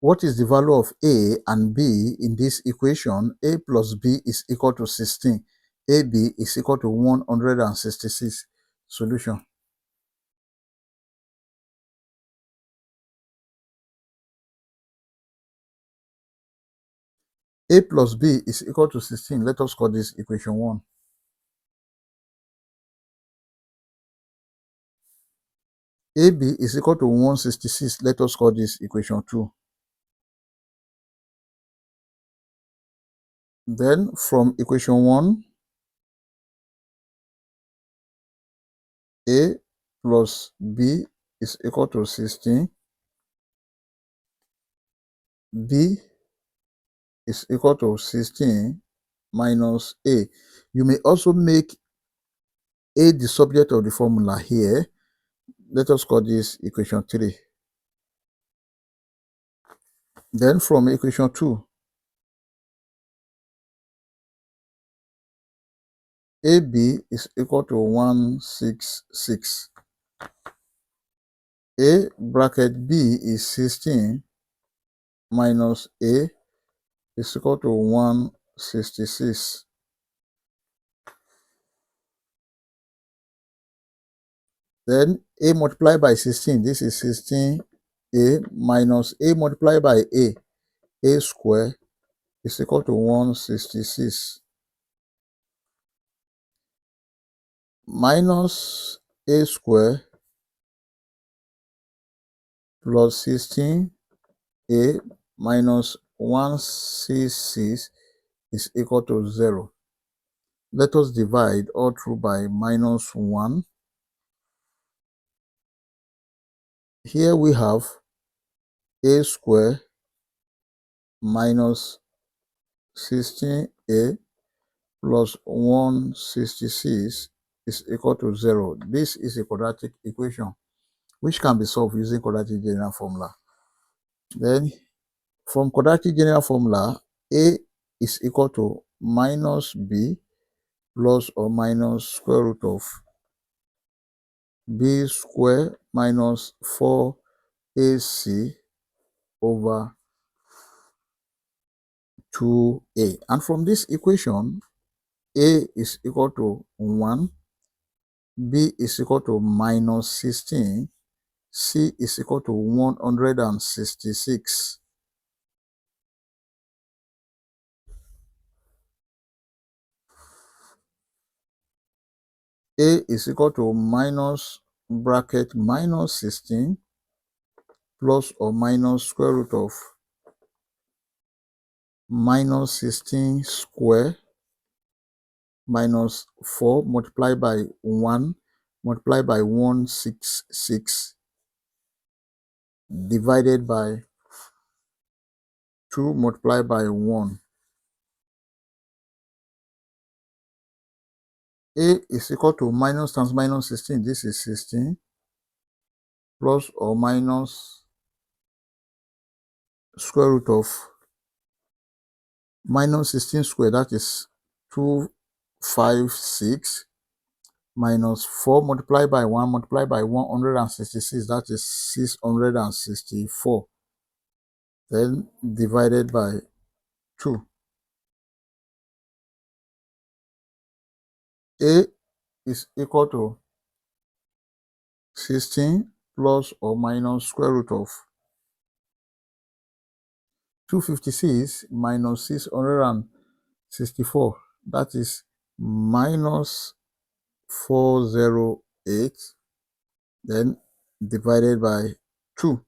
What is the value of A and B in this equation? A plus B is equal to 16. AB is equal to 166. Solution. A plus B is equal to 16. Let us call this equation 1. AB is equal to 166. Let us call this equation 2. Then from equation 1, A plus B is equal to 16. B is equal to 16 minus A. You may also make A the subject of the formula here. Let us call this equation 3. Then from equation 2, AB is equal to 166. A bracket B is 16 minus A is equal to 166. Then A multiplied by 16, this is 16A minus A multiplied by A square is equal to 166. Minus A square plus 16A minus 166 is equal to 0. Let us divide all through by minus 1. Here we have A square minus 16A plus 166 is equal to 0. This is a quadratic equation which can be solved using quadratic general formula. Then from quadratic general formula, A is equal to minus B plus or minus square root of B square minus 4AC over 2A. And from this equation, A is equal to 1, B is equal to minus 16, C is equal to 166. A is equal to minus bracket minus 16 plus or minus square root of minus 16 square minus 4 multiplied by 1 multiplied by 166 divided by 2 multiplied by 1. A is equal to minus times minus 16. This is 16 plus or minus square root of minus 16 square, that is 256 minus 4 multiplied by 1 multiplied by 166, that is 664. Then divided by 2. A is equal to 16 plus or minus square root of 256 minus 664, that is minus 408, then divided by 2.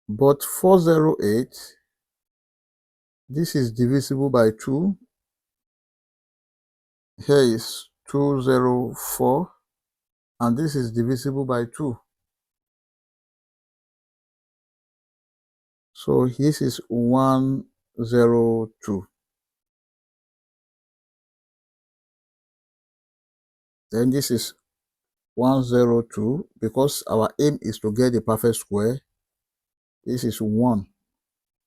But 408, this is divisible by 2. Here is 204, and this is divisible by 2. So this is 102. Then this is 102, because our aim is to get the perfect square. This is 1.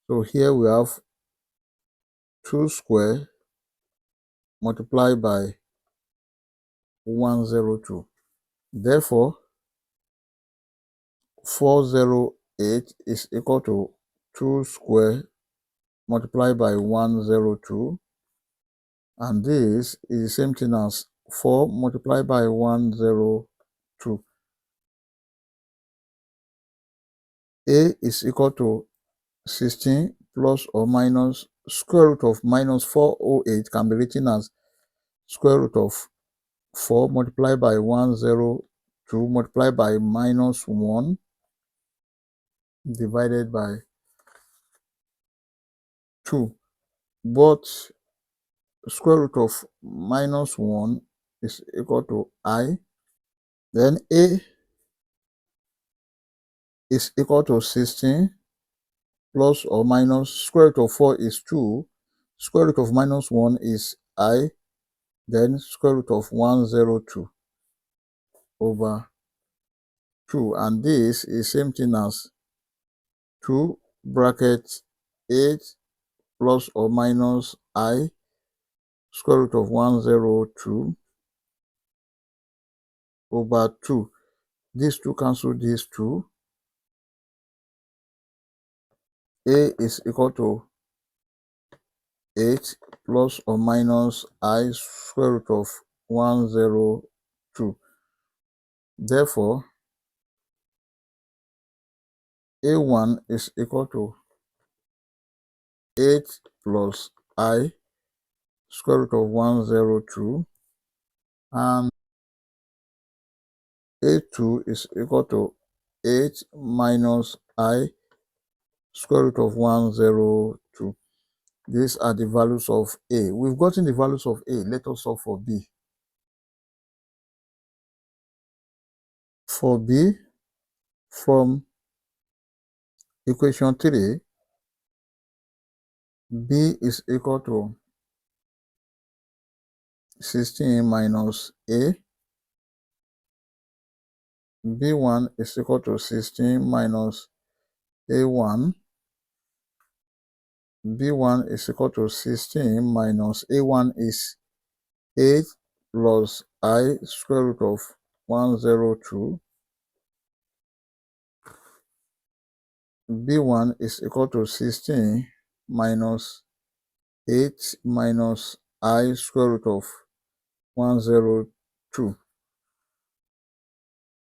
So here we have 2 square multiplied by 102. Therefore, 408 8 is equal to 2 square multiplied by 102, and this is the same thing as 4 multiplied by 102. A is equal to 16 plus or minus square root of minus 408 can be written as square root of 4 multiplied by 102 multiplied by minus 1 divided by 2. But square root of minus 1 is equal to I. Then A is equal to 16 plus or minus square root of 4 is 2. Square root of minus 1 is I. Then square root of 102 over 2. And this is same thing as 2 bracket 8 plus or minus I square root of 102 over 2. These two cancel these two. A is equal to 8 plus or minus I square root of 102. Therefore, A1 is equal to 8 plus I square root of 102, and A2 is equal to 8 minus I square root of 102. These are the values of A. We've gotten the values of A. Let us solve for B. For B, from equation 3, B is equal to 16 minus A. B1 is equal to 16 minus A1. B1 is equal to 16 minus A1 is 8 plus I square root of 102. B1 is equal to 16 minus 8 minus I square root of 102.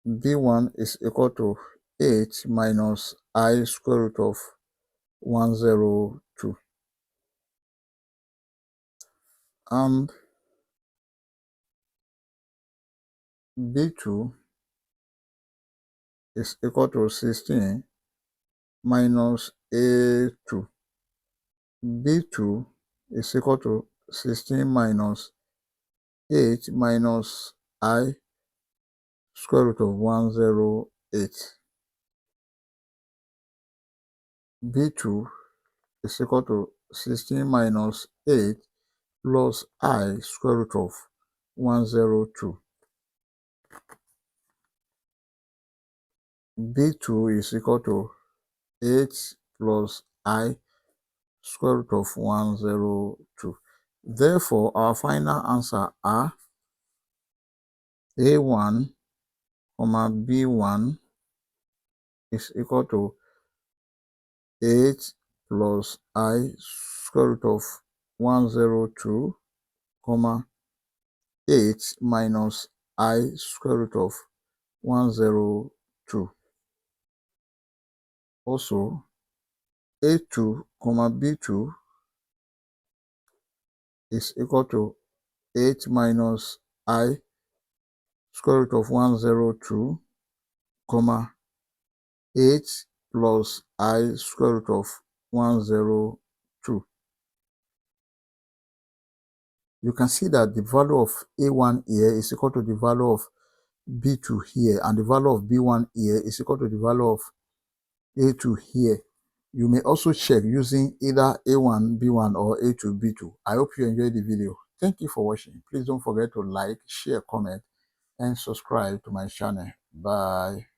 B1 is equal to 8 minus I square root of 102. And B2 is equal to 16 minus A2. B2 is equal to 16 minus 8 minus I square root of 108. B2 is equal to 16 minus 8 plus I square root of 102. B2 is equal to 8 plus I square root of 102. Therefore, our final answer are A1, B1 is equal to 8 plus I square root of 102, 8 minus I square root of 102. Also, A2, B2 is equal to 8 minus I square root of 102, 8 plus I square root of 102. You can see that the value of A1 here is equal to the value of B2 here, and the value of B1 here is equal to the value of A2 here. You may also check using either A1, B1 or A2, B2. I hope you enjoyed the video. Thank you for watching. Please don't forget to like, share, comment, and subscribe to my channel. Bye.